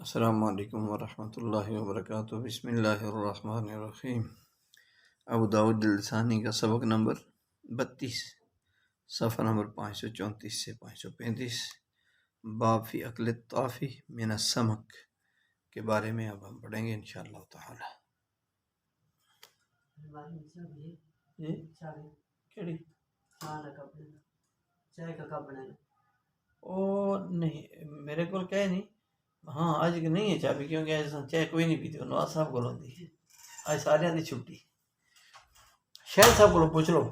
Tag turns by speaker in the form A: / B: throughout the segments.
A: السلام علیکم ورحمۃ اللہ وبرکاتہ۔ بسم اللہ الرحمن الرحیم۔ ابو داؤد الثانی کا سبق نمبر 32، صفحہ نمبر 534 سے 535، باب فی اکل الطافی من السمک کے بارے میں اب ہم پڑھیں گے انشاءاللہ تعالی۔ او نہیں، میرے کو کہے نہیں، ہاں آج نہیں ہے چابی، کیونکہ آج چائے کوئی نہیں پیتی، نواز صاحب کو ہوتی ہے آج، سارے دی چھٹی۔ شہر صاحب کو پوچھ لو۔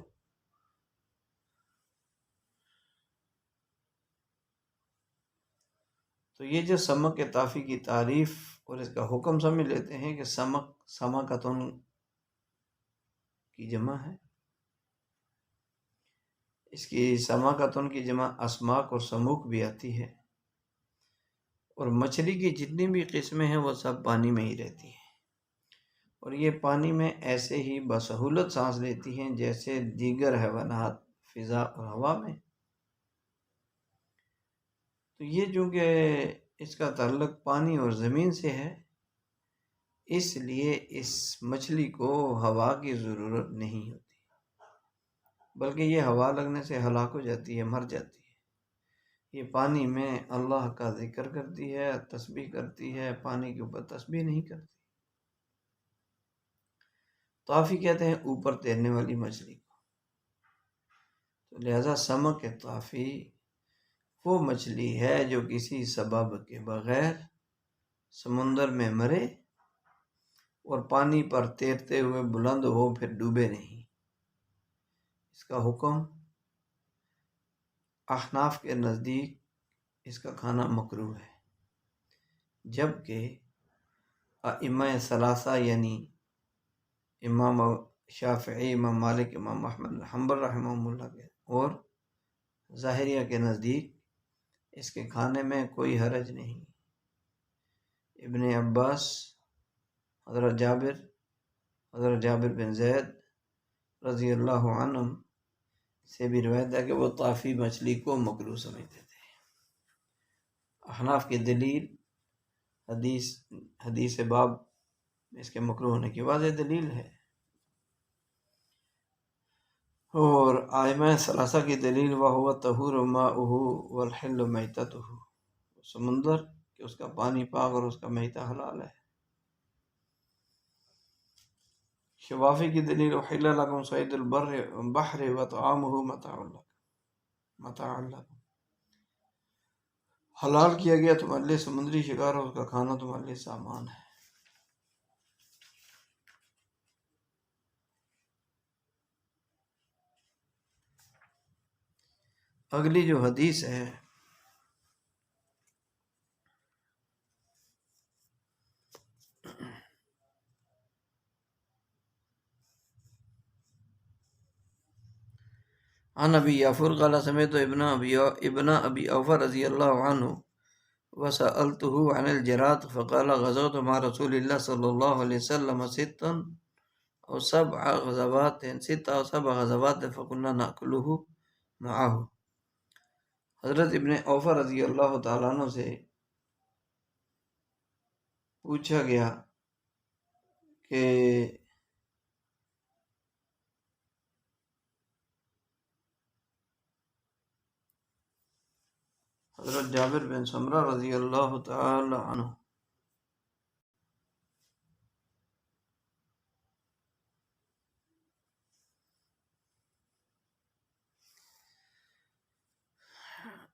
A: تو یہ جو سمک طافی کی تعریف اور اس کا حکم سمجھ لیتے ہیں کہ سمک سماکتن کی جمع ہے، اس کی سماکتن کی جمع اسماک اور سموک بھی آتی ہے، اور مچھلی کی جتنی بھی قسمیں ہیں وہ سب پانی میں ہی رہتی ہیں، اور یہ پانی میں ایسے ہی بسہولت سانس لیتی ہیں جیسے دیگر حیوانات فضا اور ہوا میں۔ تو یہ چونکہ اس کا تعلق پانی اور زمین سے ہے، اس لیے اس مچھلی کو ہوا کی ضرورت نہیں ہوتی، بلکہ یہ ہوا لگنے سے ہلاک ہو جاتی ہے، مر جاتی ہے۔ یہ پانی میں اللہ کا ذکر کرتی ہے، تسبیح کرتی ہے، پانی کے اوپر تسبیح نہیں کرتی۔ طافی کہتے ہیں اوپر تیرنے والی مچھلی کو، تو لہذا سمک طافی وہ مچھلی ہے جو کسی سبب کے بغیر سمندر میں مرے اور پانی پر تیرتے ہوئے بلند ہو، پھر ڈوبے نہیں۔ اس کا حکم احناف کے نزدیک اس کا کھانا مکروہ ہے، جبکہ ائمہ ثلاثہ یعنی امام شافعی، امام مالک، امام احمد بن حنبل رحمہ اللہ کے اور ظاہریہ کے نزدیک اس کے کھانے میں کوئی حرج نہیں۔ ابن عباس، حضرت جابر بن زید رضی اللہ عنہ سے بھی روایت ہے کہ وہ طافی مچھلی کو مکروہ سمجھتے تھے۔ احناف کی دلیل حدیث باب اس کے مکروہ ہونے کی واضح دلیل ہے، اور ائمہ ثلاثہ کی دلیل وَهُوَ الطَّهُورُ مَاؤُهُ وَالْحِلُّ مَيْتَتُهُ، سمندر کہ اس کا پانی پاک اور اس کا میتہ حلال ہے۔ شوافی کی دلیل احل لکم صید البحر وطعامہ متاعا لکم، حلال کیا گیا تمہارے لیے سمندری شکار اور اس کا کھانا تمہارے لیے سامان ہے۔ اگلی جو حدیث ہے عن ابی یعفر قال سمعت ابن ابی اوفا رضی اللہ عنہ وسألته عن الجراد فقال غزوت مع رسول اللہ صلی اللہ علیہ وسلم ست او سبع غزوات فكنا نأكله معه۔ حضرت ابن اوفا رضی اللہ تعالیٰ عنہ سے پوچھا گیا کہ حضرت جابر بن سمرہ رضی اللہ تعالی عنہ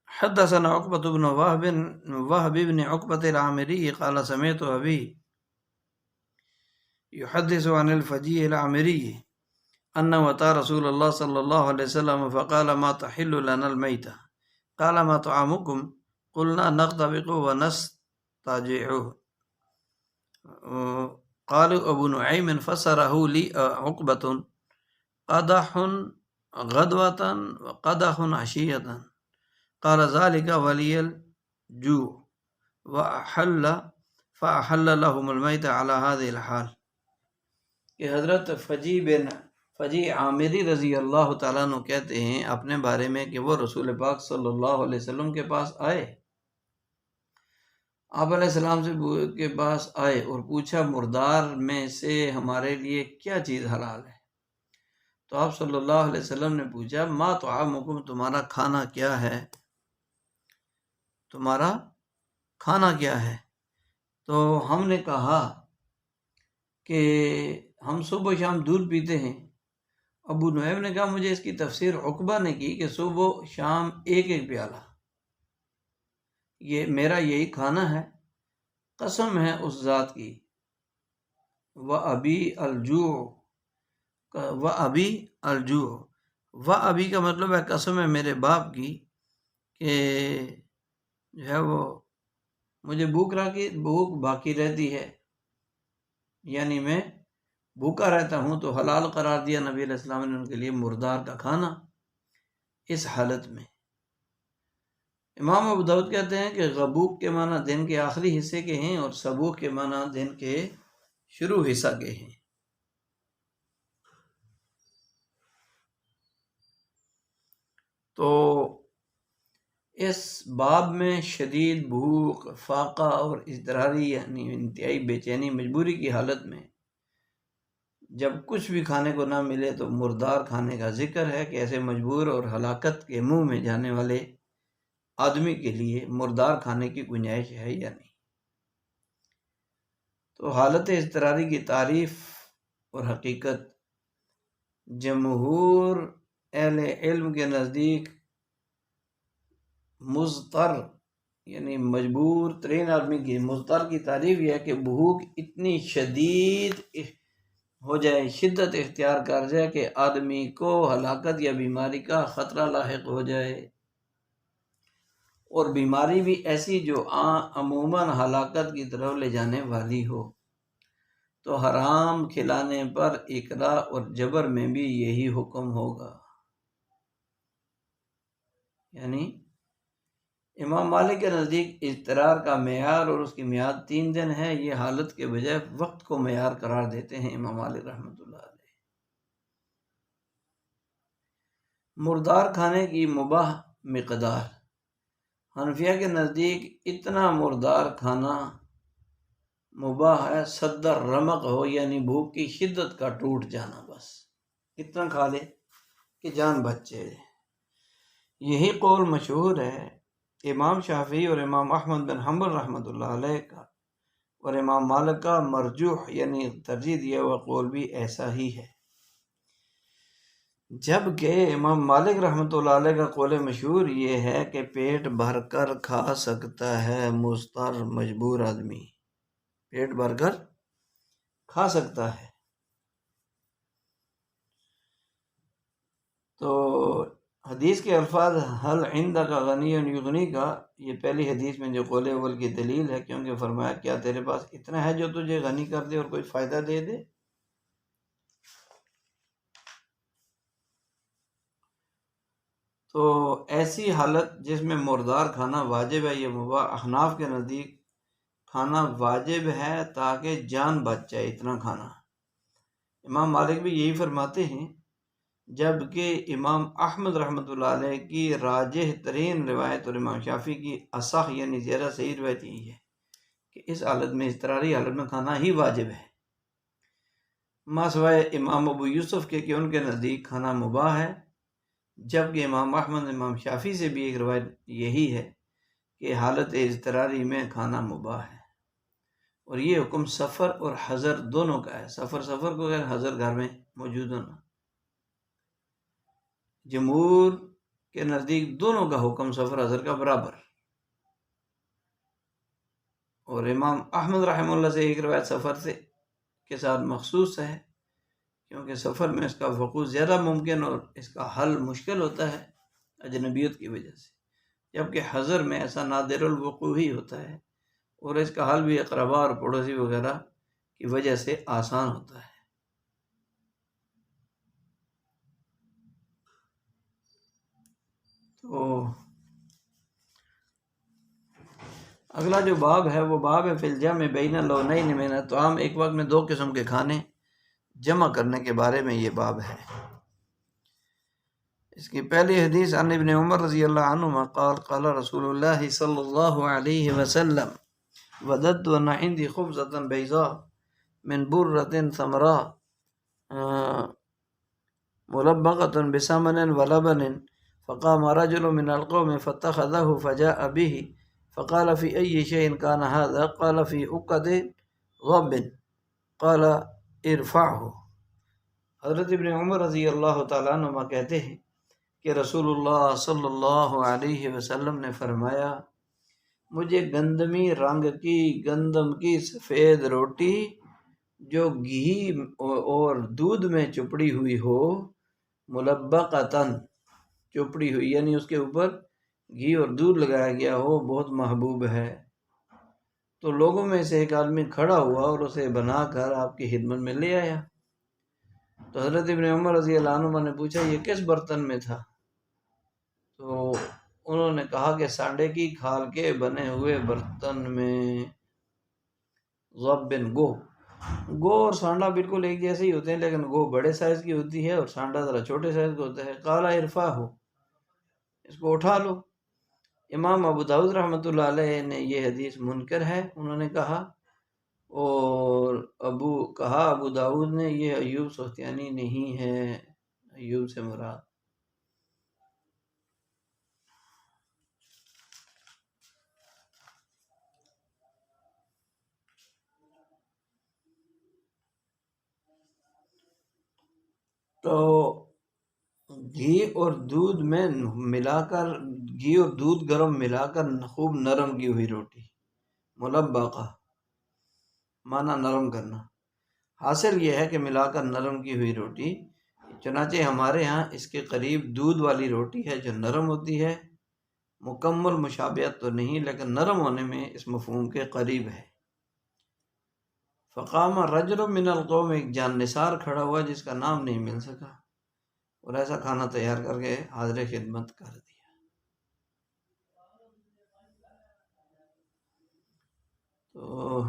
A: حدثنا عقبة بن وهب بن عقبة العامري قال سمعت أبي يحدث عن الفجيع العامري أنه أتى رسول الله صلى الله عليه وسلم فقال ما تحل لنا الميتة؟ قال ما طعامكم؟ قلنا نغتبق ونستجيعه۔ قالوا أبو نعيم فسره لي عقبة قدح غدوة وقدح عشية، قال ذلك ولي الجوع، فأحل لهم الميت على هذه الحال۔ کہ حضرت فجیع عامری رضی اللہ تعالیٰ عنہ کہتے ہیں اپنے بارے میں کہ وہ رسول پاک صلی اللہ علیہ وسلم کے پاس آئے آپ علیہ السلام سے کے پاس آئے اور پوچھا مردار میں سے ہمارے لیے کیا چیز حلال ہے؟ تو آپ صلی اللہ علیہ وسلم نے پوچھا ما طعامکم، تمہارا کھانا کیا ہے؟ تمہارا کھانا کیا ہے؟ تو ہم نے کہا کہ ہم صبح و شام دودھ پیتے ہیں۔ ابو نعیم نے کہا مجھے اس کی تفسیر عقبہ نے کی کہ صبح و شام ایک ایک پیالہ، یہ میرا یہی کھانا ہے، قسم ہے اس ذات کی، وَأَبِي الْجُوعُ، وَأَبِي الْجُوعُ، وَأَبِي کا مطلب ہے قسم ہے میرے باپ کی کہ جو ہے وہ مجھے بھوک باقی رہتی ہے، یعنی میں بھوکا رہتا ہوں۔ تو حلال قرار دیا نبی علیہ السلام نے ان کے لیے مردار کا کھانا اس حالت میں۔ امام ابو داؤد کہتے ہیں کہ غبوق کے معنی دن کے آخری حصے کے ہیں اور سبوق کے معنی دن کے شروع حصہ کے ہیں۔ تو اس باب میں شدید بھوک، فاقہ اور اضطراری یعنی انتہائی بے چینی، مجبوری کی حالت میں جب کچھ بھی کھانے کو نہ ملے تو مردار کھانے کا ذکر ہے کہ ایسے مجبور اور ہلاکت کے منہ میں جانے والے آدمی کے لیے مردار کھانے کی گنجائش ہے یا نہیں۔ تو حالت اضطراری کی تعریف اور حقیقت جمہور اہل علم کے نزدیک مضطر یعنی مجبور ترین آدمی کی مضطر کی تعریف یہ ہے کہ بھوک اتنی شدید ہو جائے، شدت اختیار کر جائے کہ آدمی کو ہلاکت یا بیماری کا خطرہ لاحق ہو جائے، اور بیماری بھی ایسی جو عموماً ہلاکت کی طرف لے جانے والی ہو۔ تو حرام کھلانے پر اکراہ اور جبر میں بھی یہی حکم ہوگا۔ یعنی امام مالک کے نزدیک اضطرار کا معیار اور اس کی میعاد 3 دن ہے، یہ حالت کے بجائے وقت کو معیار قرار دیتے ہیں امام مالک رحمۃ اللہ علیہ۔ مردار کھانے کی مباح مقدار، حنفیہ کے نزدیک اتنا مردار کھانا مباح ہے صدر رمق ہو، یعنی بھوک کی شدت کا ٹوٹ جانا، بس اتنا کھا لے کہ جان بچ جائے۔ یہی قول مشہور ہے امام شافعی اور امام احمد بن حنبل رحمۃ اللہ علیہ کا، اور امام مالک کا مرجوح یعنی ترجیح دیا ہوا قول بھی ایسا ہی ہے، جبکہ امام مالک رحمۃ اللہ علیہ کا قول مشہور یہ ہے کہ پیٹ بھر کر کھا سکتا ہے مضطر مجبور آدمی، پیٹ بھر کر کھا سکتا ہے۔ تو حدیث کے الفاظ حل عندک غنی یغنی کا، یہ پہلی حدیث میں جو قول اول کی دلیل ہے، کیونکہ فرمایا کیا تیرے پاس اتنا ہے جو تجھے غنی کر دے اور کوئی فائدہ دے دے؟ تو ایسی حالت جس میں مردار کھانا واجب ہے، یہ مباح احناف کے نزدیک کھانا واجب ہے تاکہ جان بچ جائے، اتنا کھانا۔ امام مالک بھی یہی فرماتے ہیں، جبکہ امام احمد رحمۃ اللہ علیہ کی راجح ترین روایت اور امام شافعی کی اصح یعنی زیادہ صحیح روایت یہی ہے کہ اس حالت میں، اضطراری حالت میں کھانا ہی واجب ہے، ما سوائے امام ابو یوسف کے کہ ان کے نزدیک کھانا مباح ہے، جبکہ امام احمد امام شافعی سے بھی ایک روایت یہی ہے کہ حالت اضطراری میں کھانا مباح ہے۔ اور یہ حکم سفر اور حضر دونوں کا ہے، سفر کو غیر حضر گھر میں موجود ہونا۔ جمہور کے نزدیک دونوں کا حکم سفر حضر کا برابر، اور امام احمد رحمہ اللہ سے ایک روایت سفر سے کے ساتھ مخصوص ہے، کیونکہ سفر میں اس کا وقوع زیادہ ممکن اور اس کا حل مشکل ہوتا ہے اجنبیت کی وجہ سے، جبکہ حضر میں ایسا نادر الوقوع ہی ہوتا ہے اور اس کا حل بھی اقربا اور پڑوسی وغیرہ کی وجہ سے آسان ہوتا ہے۔ تو اگلا جو باب ہے وہ باب ہے فی الجمع بین اللونین من الطعام، ایک وقت میں 2 قسم کے کھانے جمع کرنے کے بارے میں یہ باب ہے۔ اس کی پہلی حدیث ابن عمر رضی اللہ عنہما قال قال رسول اللہ صلی اللہ علیہ وسلم وددت وأن عندي خبزة بيضاء من برة ثمراء ملبقة بسمن ولبن فقام رجل من القوم فاتخذه فجاء به فقال في أي شيء كان هذا؟ قال في عقد غب قال ارفعه۔ حضرت ابن عمر رضی اللہ تعالیٰ عنہ کہتے ہیں کہ رسول اللہ صلی اللہ علیہ وسلم نے فرمایا مجھے گندمی رنگ کی گندم کی سفید روٹی جو گھی اور دودھ میں چپڑی ہوئی ہو، ملبقتاً چپڑی ہوئی یعنی اس کے اوپر گھی اور دودھ لگایا گیا ہو، بہت محبوب ہے۔ تو لوگوں میں سے ایک آدمی کھڑا ہوا اور اسے بنا کر آپ کی خدمت میں لے آیا۔ تو حضرت ابن عمر رضی اللہ عنہ نے پوچھا یہ کس برتن میں تھا؟ تو انہوں نے کہا کہ سانڈے کی کھال کے بنے ہوئے برتن میں۔ غب گو اور سانڈا بالکل ایک جیسے ہی ہوتے ہیں، لیکن گو بڑے سائز کی ہوتی ہے اور سانڈا ذرا چھوٹے سائز کا ہوتا ہے۔ قال ارفعہ، اس کو اٹھا لو۔ امام ابو داؤد رحمۃ اللہ علیہ نے یہ حدیث منکر ہے انہوں نے کہا، اور ابو داؤد نے یہ ایوب سختیانی نہیں ہے، ایوب سے مراد۔ تو گھی اور دودھ گرم ملا کر خوب نرم کی ہوئی روٹی، ملبقہ معنی نرم کرنا۔ حاصل یہ ہے کہ ملا کر نرم کی ہوئی روٹی، چنانچہ ہمارے ہاں اس کے قریب دودھ والی روٹی ہے جو نرم ہوتی ہے، مکمل مشابہت تو نہیں لیکن نرم ہونے میں اس مفہوم کے قریب ہے۔ فقام رجل من القوم، ایک جان نثار کھڑا ہوا جس کا نام نہیں مل سکا، اور ایسا کھانا تیار کر کے حاضر خدمت کر دیا۔ تو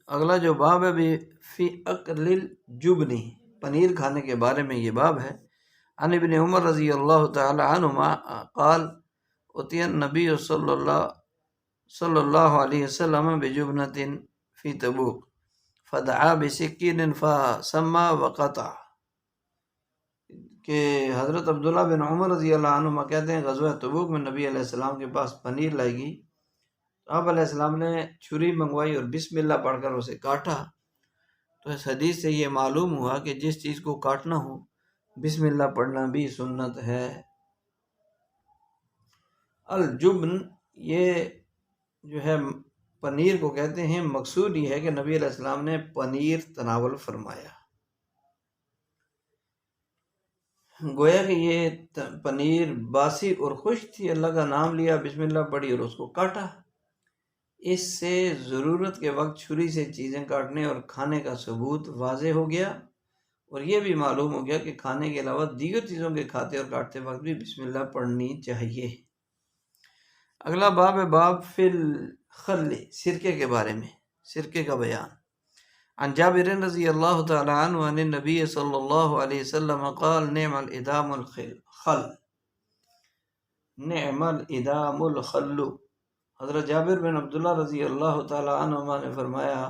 A: اگلا جو باب ہے بھی فی اکل الجبنی، پنیر کھانے کے بارے میں یہ باب ہے۔ عن ابن عمر رضی اللہ تعالی عنہما قال اتی النبی صلی اللہ علیہ وسلم بجبنۃ فی تبوک فدعا بسکین فسمى وقطع، کہ حضرت عبداللہ بن عمر رضی اللہ عنہما کہتے ہیں غزوہ تبوک میں نبی علیہ السلام کے پاس پنیر لائی گئی، آپ علیہ السلام نے چھری منگوائی اور بسم اللہ پڑھ کر اسے کاٹا۔ تو اس حدیث سے یہ معلوم ہوا کہ جس چیز کو کاٹنا ہو بسم اللہ پڑھنا بھی سنت ہے۔ الجبن یہ جو ہے پنیر کو کہتے ہیں، مقصود یہ ہے کہ نبی علیہ السلام نے پنیر تناول فرمایا، گویا کہ یہ پنیر باسی اور خشک تھی، اللہ کا نام لیا، بسم اللہ پڑھی اور اس کو کاٹا۔ اس سے ضرورت کے وقت چھری سے چیزیں کاٹنے اور کھانے کا ثبوت واضح ہو گیا، اور یہ بھی معلوم ہو گیا کہ کھانے کے علاوہ دیگر چیزوں کے کھاتے اور کاٹتے وقت بھی بسم اللہ پڑھنی چاہیے۔ اگلا باب ہے باب فی الخل، سرکے کے بارے میں، سرکے کا بیان۔ عن جابر رضی اللہ تعالی عنہ عن النبی صلی اللہ علیہ وسلم قال نعم الادام الخل، نعم الادام الخل۔ حضرت جابر بن عبداللہ رضی اللہ تعالی عنہ نے فرمایا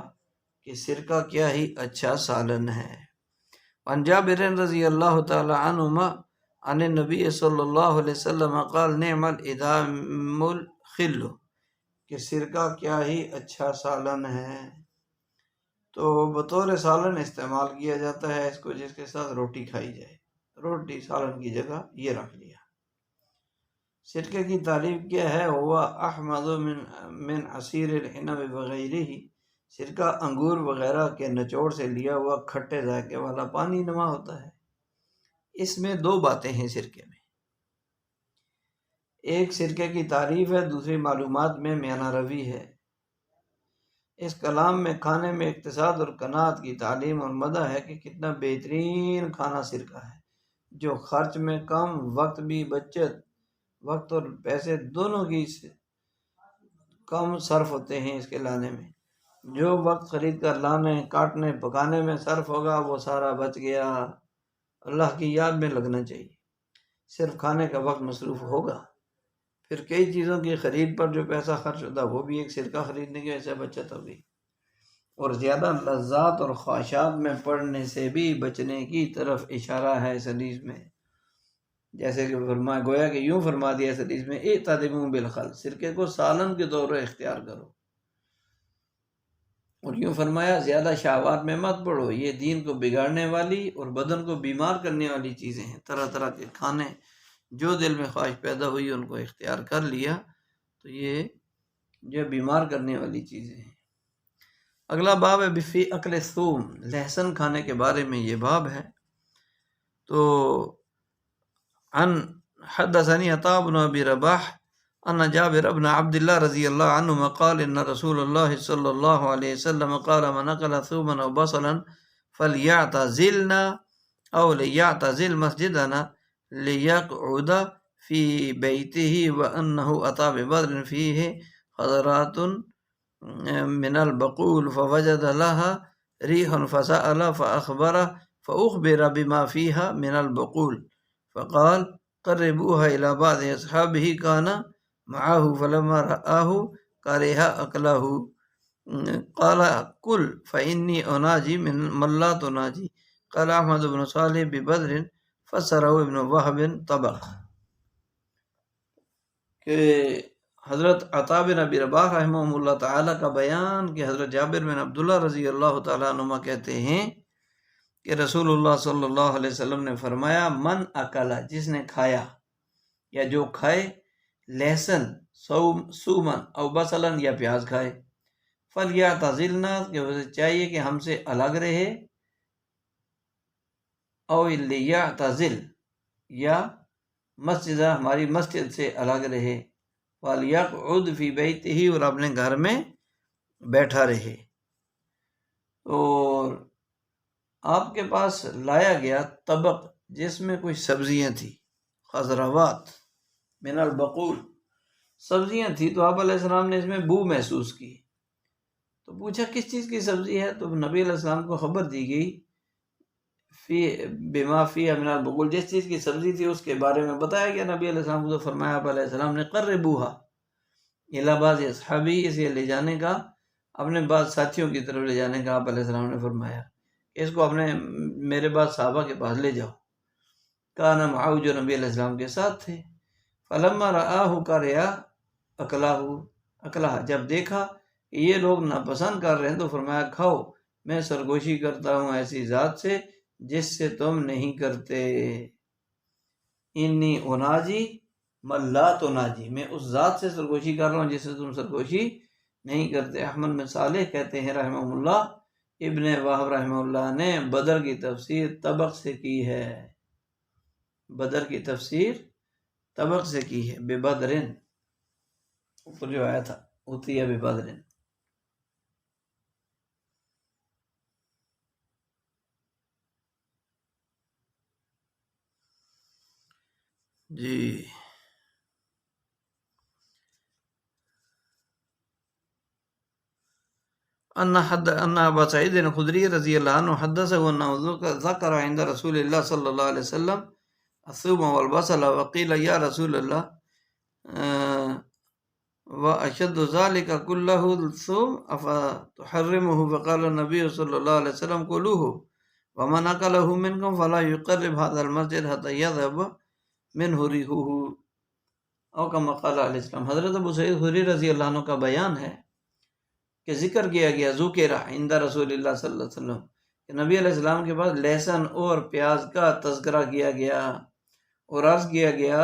A: کہ سرکہ کیا ہی اچھا سالن ہے۔ عن جابر رضی اللہ تعالی عنہ عن النبی صلی اللہ علیہ وسلم قال نعم الادام الخل، کہ سرکہ کیا ہی اچھا سالن ہے۔ تو بطور سالن استعمال کیا جاتا ہے اس کو جس کے ساتھ روٹی کھائی جائے، روٹی سالن کی جگہ یہ رکھ لیا۔ سرکے کی تعریف کیا ہے؟ ہوا احمد من عصیر العنب وغیرہ، سرکہ انگور وغیرہ کے نچوڑ سے لیا ہوا کھٹے ذائقے والا پانی نما ہوتا ہے۔ اس میں دو باتیں ہیں سرکے میں، ایک سرکے کی تعریف ہے، دوسری معلومات میں میانہ روی ہے۔ اس کلام میں کھانے میں اقتصاد اور قناعت کی تعلیم اور مدح ہے کہ کتنا بہترین کھانا سرکہ ہے، جو خرچ میں کم، وقت بھی بچت، وقت اور پیسے دونوں کی کم صرف ہوتے ہیں اس کے لانے میں۔ جو وقت خرید کر لانے، کاٹنے، پکانے میں صرف ہوگا وہ سارا بچ گیا۔ اللہ کی یاد میں لگنا چاہیے، صرف کھانے کا وقت مصروف ہوگا، پھر کئی چیزوں کی خرید پر جو پیسہ خرچ ہوتا وہ بھی ایک سرقہ خریدنے کی وجہ سے بچت ہوگی، اور زیادہ لذات اور خواہشات میں پڑنے سے بھی بچنے کی طرف اشارہ ہے اس حدیث میں، جیسے کہ فرمایا گویا کہ یوں فرما دیا اس حدیث میں اعتدموا بالخل، سرکے کو سالن کے طور پر اختیار کرو، اور یوں فرمایا زیادہ شہوات میں مت پڑو، یہ دین کو بگاڑنے والی اور بدن کو بیمار کرنے والی چیزیں ہیں، طرح طرح کے کھانے جو دل میں خواہش پیدا ہوئی ان کو اختیار کر لیا تو یہ جو بیمار کرنے والی چیزیں ہیں۔ اگلا باب ہے بفی اکل ثوم، لہسن کھانے کے بارے میں یہ باب ہے۔ تو عن حدثني عطاء بن ابي رباح ان جابر بن عبد الله رضي الله عنهما قال ان رسول الله صلى الله عليه وسلم قال من اكل ثوما او بصلا فليعتزلنا او ليعتزل مسجدنا ليقعد في بيته وانه اتى ببدر فيه خضرات من البقول فوجد لها ريح فسأل فأخبر بما فيها من البقول فقال قربوها إلى بعض أصحابه كان معه فلما رآه كره أكله قال كل فإني أناجي من لا تناجي قال أحمد بن صالح ببدر فسره ابن وهب طبق۔ کہ حضرت عطا بن ابی رباح رحمہ اللہ تعالیٰ کا بیان کہ حضرت جابر بن عبداللہ رضی اللہ تعالیٰ عنہما کہتے ہیں کہ رسول اللہ صلی اللہ علیہ وسلم نے فرمایا من اکلا، جس نے کھایا یا جو کھائے، لہسن سومن او بصلن یا پیاز کھائے، فلیعتزلنا کہ اسے چاہیے کہ ہم سے الگ رہے، او لیعتزل یا مسجد ہماری مسجد سے الگ رہے، وَلْيَقْعُدْ فِي بَيْتِهِ اور اپنے گھر میں بیٹھا رہے۔ اور آپ کے پاس لایا گیا طبق جس میں کچھ سبزیاں تھیں، خضروات من البقول، سبزیاں تھیں، تو آپ علیہ السلام نے اس میں بو محسوس کی، تو پوچھا کس چیز کی سبزی ہے، تو نبی علیہ السلام کو خبر دی گئی بما فیہا من البقول، جس چیز کی سبزی تھی اس کے بارے میں بتایا گیا نبی علیہ السلام کو، تو فرمایا آپ علیہ السلام نے قربوہا الی بعض اصحابی، اسے لے جانے کا اپنے بعض ساتھیوں کی طرف لے جانے کا آپ علیہ السلام نے فرمایا کہ اس کو اپنے میرے بعض صحابہ کے پاس لے جاؤ، کان معہ جو نبی علیہ السلام کے ساتھ تھے، فلما رآہ کرہ اکلہ جب دیکھا کہ یہ لوگ ناپسند کر رہے ہیں تو فرمایا کھاؤ، میں سرگوشی کرتا ہوں ایسی ذات سے جس سے تم نہیں کرتے، انی اناجی من لا تناجی، میں اس ذات سے سرگوشی کر رہا ہوں جس سے تم سرگوشی نہیں کرتے۔ احمد بن صالح کہتے ہیں رحمہ اللہ، ابن وہب رحمہ اللہ نے بدر کی تفسیر طبق سے کی ہے، بدر کی تفسیر طبق سے کی ہے، بے بدرن، اوپر جو آیا تھا ہوتی ہے بے بدرن۔ جی ان ابا سعید الخدری رضی اللہ عنہ حدثه انه ذکر عند رسول اللہ صلی اللہ علیہ وسلم الثوم والبصل وقیل یا رسول اللہ واشد ذلك كله الثوم افتحرمه فقال النبي صلی اللہ علیہ وسلم كلوه ومن اكله منكم فلا يقرب هذا المسجد حتى يذهب منه ريحه او كما قال علیہ السلام۔ حضرت ابو سعید خدری رضی اللہ عنہ کا بیان ہے کہ ذکر کیا گیا ذکر عند رسول اللہ صلی اللہ علیہ وسلم کہ نبی علیہ السلام کے پاس لہسن اور پیاز کا تذکرہ کیا گیا اور عرض کیا گیا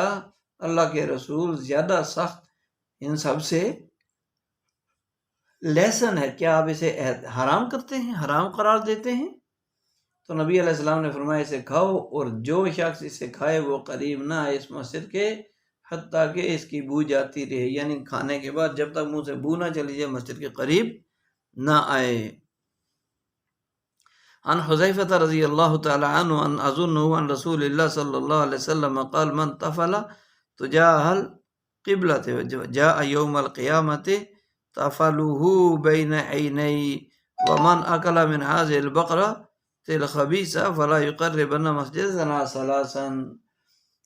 A: اللہ کے رسول زیادہ سخت ان سب سے لہسن ہے، کیا آپ اسے حرام کرتے ہیں، حرام قرار دیتے ہیں؟ تو نبی علیہ السلام نے فرمایا اسے کھاؤ، اور جو شخص اسے کھائے وہ قریب نہ آئے اس مسجد کے حتیٰ کہ اس کی بو جاتی رہے، یعنی کھانے کے بعد جب تک منہ سے بو نہ چلی جائے مسجد کے قریب نہ آئے۔ عن حذیفہ رضی اللہ تعالی عنہ ان اظنه عن رسول اللہ صلی اللہ علیہ وسلم قال من طفل تجاه القبلة جاء يوم القيامة طفله بين عيني ومن أكل من هذه البقرة الخبيثة فلا يقربن مسجدنا ثلاثا۔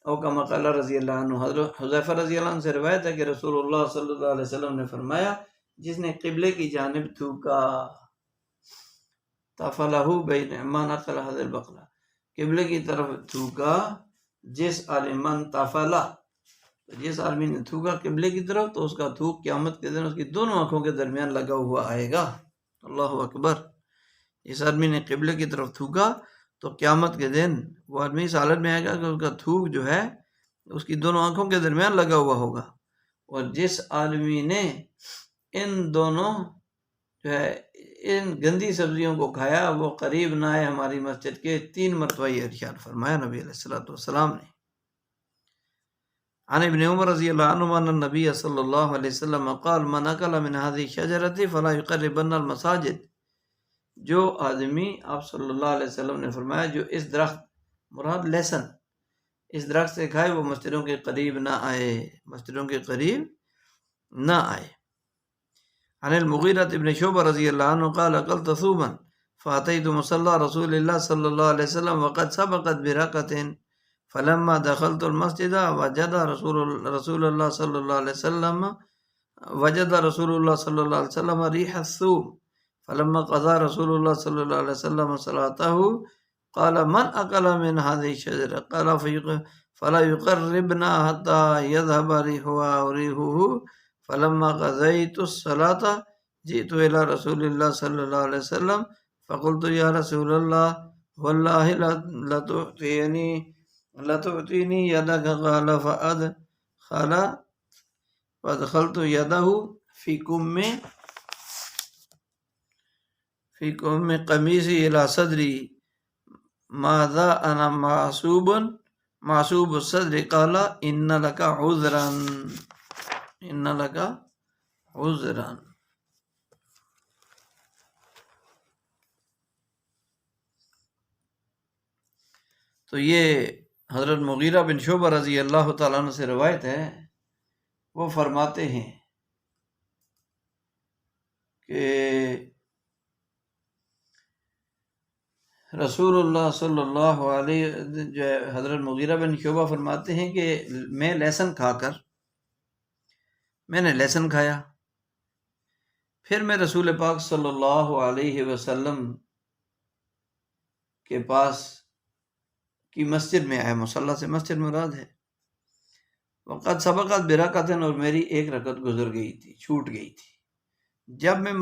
A: او کما قال رضی اللہ عنہ، حضرت حذیفہ رضی اللہ عنہ سے روایت ہے کہ رسول اللہ صلی اللہ علیہ وسلم نے فرمایا، جس نے قبلے کی جانب تھوکا، تفلہ بین من اکل هذه البقلہ، قبلے کی طرف تھوکا جس عالمن تفلہ، جس آدمی نے تھوکا قبلے کی طرف تو اس کا تھوک قیامت کے دن اس کی دونوں آنکھوں کے درمیان لگا ہوا آئے گا۔ اللہ اکبر۔ اس آدمی نے قبلے کی طرف تھوکا تو قیامت کے دن وہ آدمی اس حالت میں آئے گا کہ اس کا تھوک جو ہے اس کی دونوں آنکھوں کے درمیان لگا ہوا ہوگا۔ اور جس آدمی نے ان دونوں جو ہے ان گندی سبزیوں کو کھایا وہ قریب نہ آئے ہماری مسجد کے، 3 مرتبہ یہ ارشاد فرمایا نبی علیہ السلام نے۔ عن ابن عمر رضی اللہ عنہ ان النبی صلی اللہ علیہ وسلم قال من اکل من هذه الشجرة فلا يقربن المساجد، جو آدمی، آپ صلی اللہ علیہ وسلم نے فرمایا جو اس درخت، مراد لہسن، اس درخت سے کھائے وہ مسجدوں کے قریب نہ آئے، مسجدوں کے قریب نہ آئے۔ عن المغیرہ ابن شعبہ رضی اللہ عنہ قال اکلت ثوما فاتیت مصلی رسول اللہ صلی اللہ علیہ وسلم وقد سبقت برکۃ فلما دخلت المسجد وجد رسول اللہ صلی اللہ علیہ وسلم ریح الثوم فلما قضى رسول الله صلى الله عليه وسلم صلاته قال من أكل من هذه الشجرة قال فلا يقربنا حتى يذهب ريحه فلما قضيت الصلاة جئت إلى رسول الله صلى الله عليه وسلم فقلت يا رسول الله والله لتعطيني يدك قال فأدخلت يده في كم قمیصی الی صدری ماذا انا معصوب الصدر قال ان لك عذرا تو یہ حضرت مغیرہ بن شعبہ رضی اللہ تعالیٰ عنہ سے روایت ہے، وہ فرماتے ہیں کہ رسول اللہ صلی اللہ علیہ جو ہے حضرت مغیرہ بن شعبہ فرماتے ہیں کہ میں لہسن کھایا، پھر میں رسول پاک صلی اللہ علیہ وسلم کے پاس کی مسجد میں آیا، مصلی سے مسجد مراد ہے، وقت سبقت برکۃ، اور میری ایک رکعت گزر گئی تھی، چھوٹ گئی تھی۔ جب میں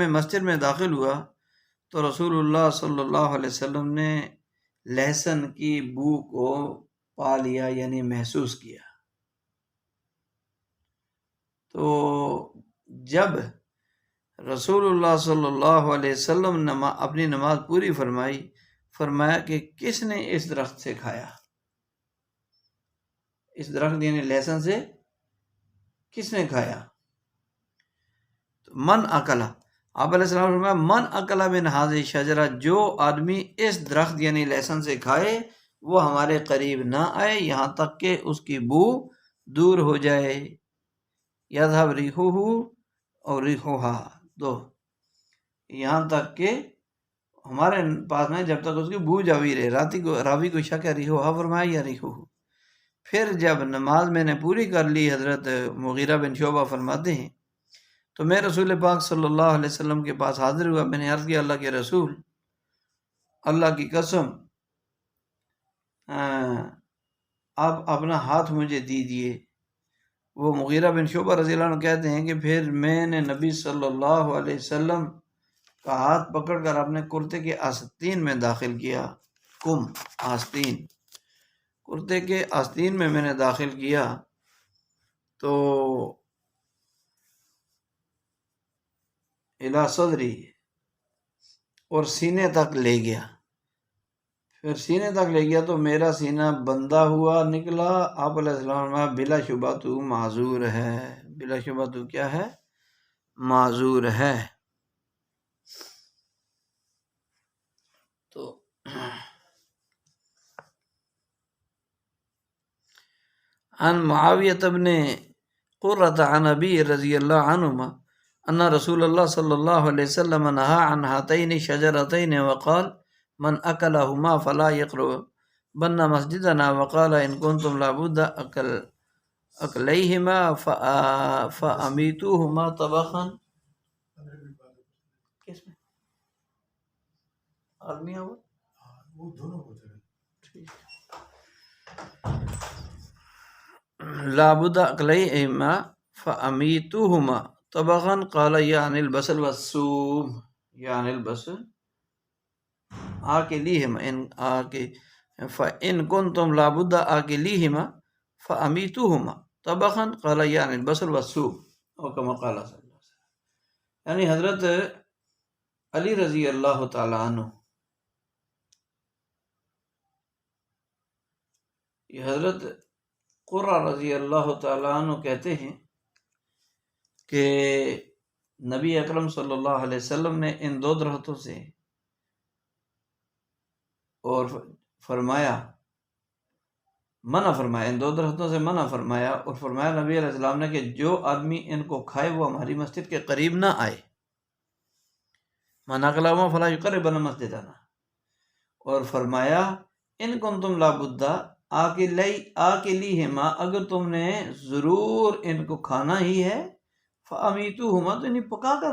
A: مسجد میں داخل ہوا تو رسول اللہ صلی اللہ علیہ وسلم نے لہسن کی بو کو پا لیا، یعنی محسوس کیا۔ تو جب رسول اللہ صلی اللہ علیہ وسلم نے اپنی نماز پوری فرمایا کہ کس نے اس درخت سے کھایا، اس درخت یعنی لہسن سے کس نے کھایا؟ تو من اکلا، آپ علیہ السلام نے فرمایا من اکلا من هذه الشجرہ، جو آدمی اس درخت یعنی لہسن سے کھائے وہ ہمارے قریب نہ آئے یہاں تک کہ اس کی بو دور ہو جائے۔ یذهب ریحہ اور ریحھا، دو، یہاں تک کہ ہمارے پاس میں جب تک اس کی بو جاوی رہے۔ راوی کو شک ہے ریحھا فرمایا یا ریحہ۔ پھر جب نماز میں نے پوری کر لی، حضرت مغیرہ بن شعبہ فرماتے ہیں تو میں رسول پاک صلی اللہ علیہ وسلم کے پاس حاضر ہوا، میں نے عرض کیا اللہ کے رسول، اللہ کی قسم آپ اپنا ہاتھ مجھے دیجیے۔ وہ مغیرہ بن شعبہ رضی اللہ عنہ کہتے ہیں کہ پھر میں نے نبی صلی اللہ علیہ وسلم کا ہاتھ پکڑ کر اپنے کرتے کے آستین میں داخل کیا، آستین، کرتے کے آستین میں نے داخل کیا تو الی صدری، اور سینے تک لے گیا۔ پھر سینے تک لے گیا تو میرا سینہ بندہ ہوا نکلا۔ آپ علیہ السلام نے بلا شبہ تو معذور ہے، بلا شبہ تو کیا ہے؟ معذور ہے۔ تو عن معاویہ بن قرۃ عن ابی رضی اللہ عنہما ان رسول اللہ صلی اللہ علیہ وسلم نہى عن هاتین الشجرتین وقال من اکلہما فلا بنا مسجدنا وقال ان کنتم لابد اکلیہما فامیتوہما طبخا. کس میں آدمی ہے وہ دونوں لابد اکلیہما فامیتوہما طبخا قال یعنی البصل والثوم یعنی البصل آکلیہما فإن كنتم لابد آکلیہما فامیتوہما طبخا قال یعنی البصل والثوم او کما قال صلی اللہ علیہ وسلم. یعنی حضرت علی رضی اللہ تعالیٰ عنہ یہ حضرت قرہ رضی اللہ تعالیٰ عنہ کہتے ہیں کہ نبی اکرم صلی اللہ علیہ وسلم نے ان دو درختوں سے اور منع فرمایا ان دو درختوں سے منع فرمایا اور فرمایا نبی علیہ السلام نے کہ جو آدمی ان کو کھائے وہ ہماری مسجد کے قریب نہ آئے. منع کلامہ فلا یقربن مسجدنا. اور فرمایا ان کنتم لابد آکلیہما اگر تم نے ضرور ان کو کھانا ہی ہے فامیتوہما تو انہیں پکا کر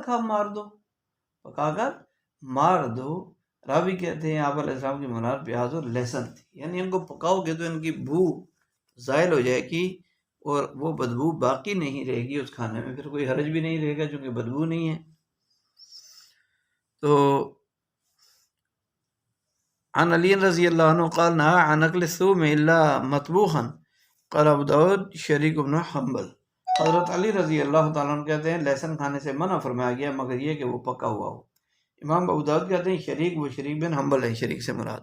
A: مار دو. راوی کہتے ہیں آپ علیہ السلام کی مراد پیاز اور لہسن تھی، یعنی ان کو پکاؤ گے تو ان کی بو زائل ہو جائے گی اور وہ بدبو باقی نہیں رہے گی اس کھانے میں، پھر کوئی حرج بھی نہیں رہے گا چونکہ بدبو نہیں ہے. تو عن علی رضی اللہ عنہ قال نہا عن اکل الثوم الا مطبوخا قال ابو داود شریک بن حنبل. حضرت علی رضی اللہ تعالیٰ عنہ کہتے ہیں لہسن کھانے سے منع فرمایا گیا مگر یہ کہ وہ پکا ہوا ہو. امام ابو داود کہتے ہیں شریک بن حنبل ہے، شریک سے مراد.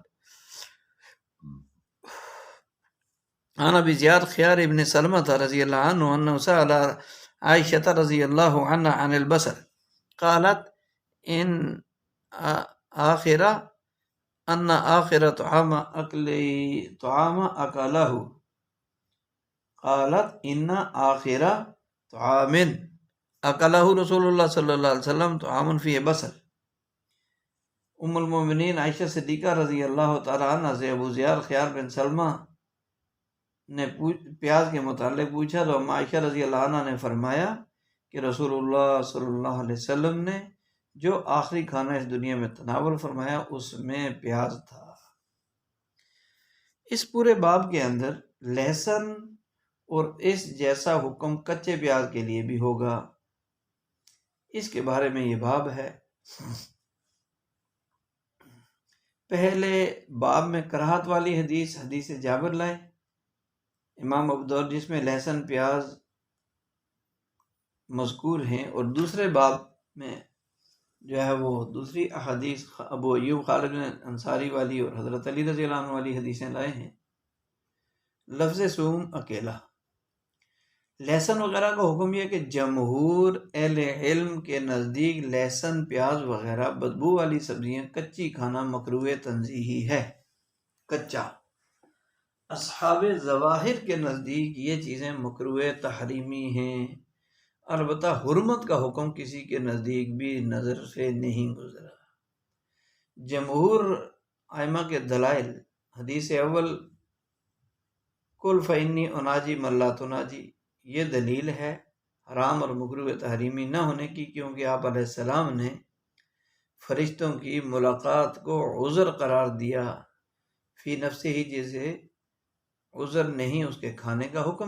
A: عن ابی زیاد خیار ابن سلمہ رضی اللہ عنہ انہ سأل عائشہ رضی اللہ عنہ عن البصل قالت ان آخر طعام اکلہ قالت ان آخر طعام اکلہ رسول اللہ صلی اللہ علیہ وسلم طعام فیہ بصل. ام المومنین عائشہ صدیقہ رضی اللہ تعالیٰ عنہ سے ابو زیاد خیار بن سلمہ نے پیاز کے متعلق پوچھا تو ام عائشہ رضی اللہ عنہ نے فرمایا کہ رسول اللہ صلی اللہ علیہ وسلم نے جو آخری کھانا اس دنیا میں تناول فرمایا اس میں پیاز تھا. اس پورے باب کے اندر لہسن اور اس جیسا حکم کچے پیاز کے لیے بھی ہوگا، اس کے بارے میں یہ باب ہے. پہلے باب میں کراہت والی حدیث جابر لائے امام ابو داؤد جس میں لہسن پیاز مذکور ہیں، اور دوسرے باب میں جو ہے وہ دوسری احادیث ابو ایوب خالد بن انصاری والی اور حضرت علی رضی اللہ عنہ والی حدیثیں لائے ہیں. لفظ سوم اکیلا. لہسن وغیرہ کا حکم یہ کہ جمہور اہل علم کے نزدیک لہسن پیاز وغیرہ بدبو والی سبزیاں کچی کھانا مکروہ تنزیہی ہے، کچا. اصحاب ظواہر کے نزدیک یہ چیزیں مکروہ تحریمی ہیں، البتہ حرمت کا حکم کسی کے نزدیک بھی نظر سے نہیں گزرا. جمہور ائمہ کے دلائل حدیث اول کل فإنی اناجی من لا تناجی یہ دلیل ہے حرام اور مکروہ تحریمی نہ ہونے کی، کیونکہ آپ علیہ السلام نے فرشتوں کی ملاقات کو عذر قرار دیا فی نفسہ ہی، جیسے عذر نہیں اس کے کھانے کا حکم